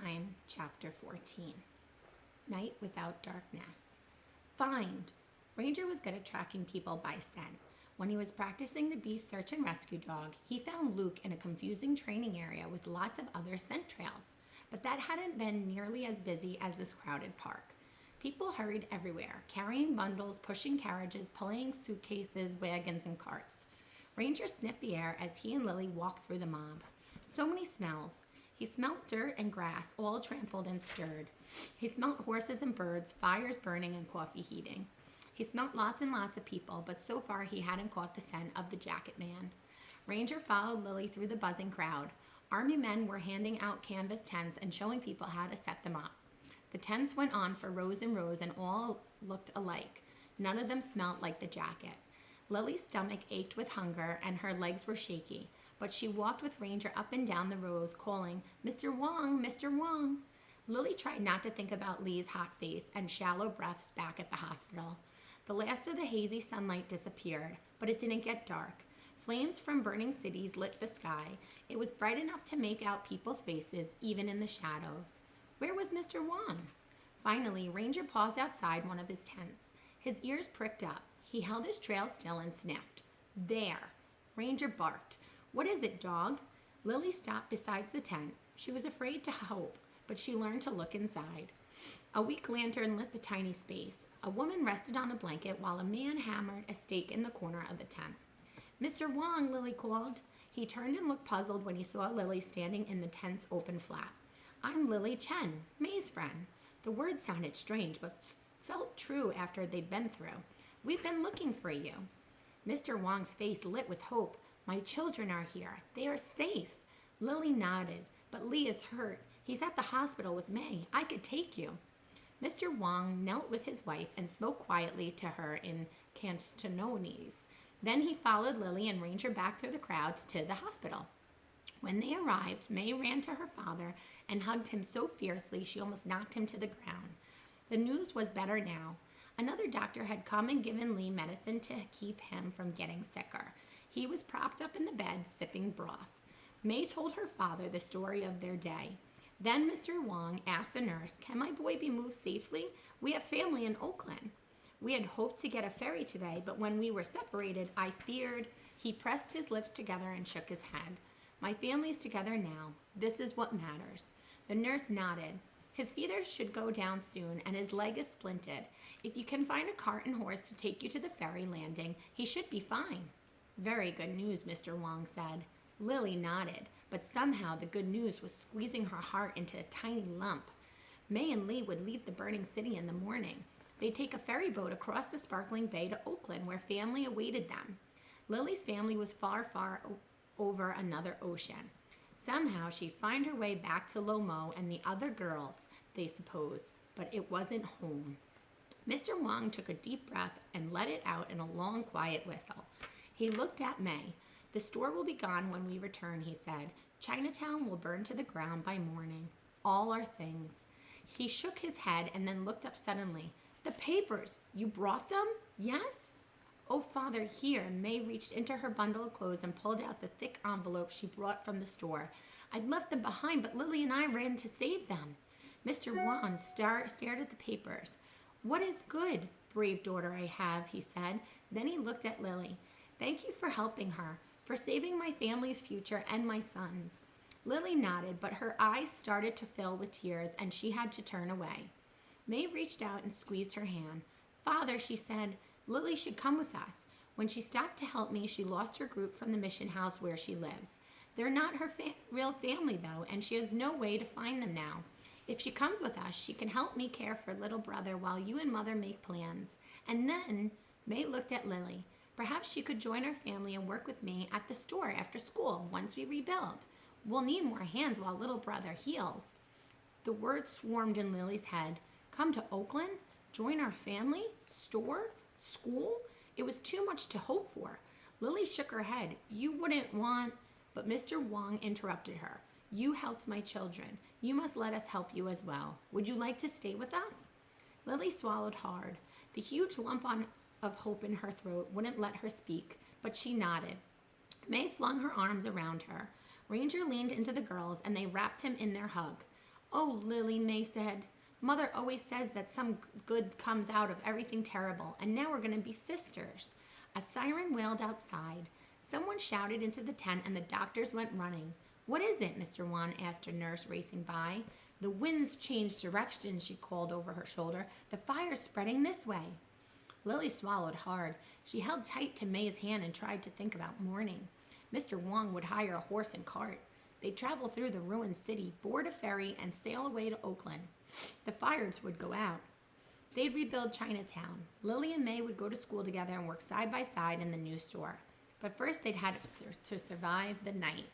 Time, Chapter 14. Night Without Darkness. Find! Ranger was good at tracking people by scent. When he was practicing to be search and rescue dog, he found Luke in a confusing training area with lots of other scent trails. But that hadn't been nearly as busy as this crowded park. People hurried everywhere, carrying bundles, pushing carriages, pulling suitcases, wagons, and carts. Ranger sniffed the air as he and Lily walked through the mob. So many smells. He smelt dirt and grass, all trampled and stirred. He smelt horses and birds, fires burning and coffee heating. He smelt lots and lots of people, but so far he hadn't caught the scent of the jacket man. Ranger followed Lily through the buzzing crowd. Army men were handing out canvas tents and showing people how to set them up. The tents went on for rows and rows and all looked alike. None of them smelt like the jacket. Lily's stomach ached with hunger and her legs were shaky, but she walked with Ranger up and down the rows, calling, "Mr. Wong, Mr. Wong." Lily tried not to think about Lee's hot face and shallow breaths back at the hospital. The last of the hazy sunlight disappeared, but it didn't get dark. Flames from burning cities lit the sky. It was bright enough to make out people's faces, even in the shadows. Where was Mr. Wong? Finally, Ranger paused outside one of his tents. His ears pricked up. He held his trail still and sniffed. There! Ranger barked. "What is it, dog?" Lily stopped beside the tent. She was afraid to hope, but she learned to look inside. A weak lantern lit the tiny space. A woman rested on a blanket while a man hammered a stake in the corner of the tent. "Mr. Wong," Lily called. He turned and looked puzzled when he saw Lily standing in the tent's open flap. "I'm Lily Chen, May's friend." The word sounded strange, but felt true after they'd been through. "We've been looking for you." Mr. Wong's face lit with hope. "My children are here. They are safe." Lily nodded. "But Lee is hurt. He's at the hospital with May. I could take you." Mr. Wong knelt with his wife and spoke quietly to her in Cantonese. Then he followed Lily and Ranger back through the crowds to the hospital. When they arrived, May ran to her father and hugged him so fiercely she almost knocked him to the ground. The news was better now. Another doctor had come and given Lee medicine to keep him from getting sicker. He was propped up in the bed, sipping broth. May told her father the story of their day. Then Mr. Wong asked the nurse, "Can my boy be moved safely? We have family in Oakland. We had hoped to get a ferry today, but when we were separated, I feared." He pressed his lips together and shook his head. "My family's together now. This is what matters." The nurse nodded. "His fever should go down soon, and his leg is splinted. If you can find a cart and horse to take you to the ferry landing, he should be fine." "Very good news," Mr. Wong said. Lily nodded, but somehow the good news was squeezing her heart into a tiny lump. May and Lee would leave the burning city in the morning. They'd take a ferry boat across the sparkling bay to Oakland, where family awaited them. Lily's family was far, far over another ocean. Somehow she'd find her way back to Lomo and the other girls, they supposed, but it wasn't home. Mr. Wong took a deep breath and let it out in a long, quiet whistle. He looked at May. "The store will be gone when we return," he said. "Chinatown will burn to the ground by morning. All our things." He shook his head and then looked up suddenly. "The papers! You brought them?" "Yes." "Oh, Father, here." May reached into her bundle of clothes and pulled out the thick envelope she brought from the store. "I'd left them behind, but Lily and I ran to save them." Mr. Wong stared at the papers. "What is good, brave daughter I have," he said. Then he looked at Lily. "Thank you for helping her, for saving my family's future and my son's." Lily nodded, but her eyes started to fill with tears and she had to turn away. May reached out and squeezed her hand. "Father," she said, "Lily should come with us. When she stopped to help me, she lost her group from the mission house where she lives. They're not her real family, though, and she has no way to find them now. If she comes with us, she can help me care for little brother while you and Mother make plans. And then," May looked at Lily, "perhaps she could join our family and work with me at the store after school once we rebuild. We'll need more hands while little brother heals." The words swarmed in Lily's head. Come to Oakland? Join our family? Store? School? It was too much to hope for. Lily shook her head. "You wouldn't want—" But Mr. Wong interrupted her. "You helped my children. You must let us help you as well. Would you like to stay with us?" Lily swallowed hard. The huge lump of hope in her throat wouldn't let her speak, but she nodded. May flung her arms around her. Ranger leaned into the girls and they wrapped him in their hug. Oh, Lily, May said. Mother always says that some good comes out of everything terrible, and now we're going to be sisters. A siren wailed outside. Someone shouted into the tent, and the doctors went running. What is it? Mr. Wan asked a nurse racing by. The wind's changed direction, she called over her shoulder. The fire's spreading this way. Lily swallowed hard. She held tight to May's hand and tried to think about mourning. Mr. Wong would hire a horse and cart. They'd travel through the ruined city, board a ferry, and sail away to Oakland. The fires would go out. They'd rebuild Chinatown. Lily and May would go to school together and work side by side in the new store. But first they'd had to survive the night.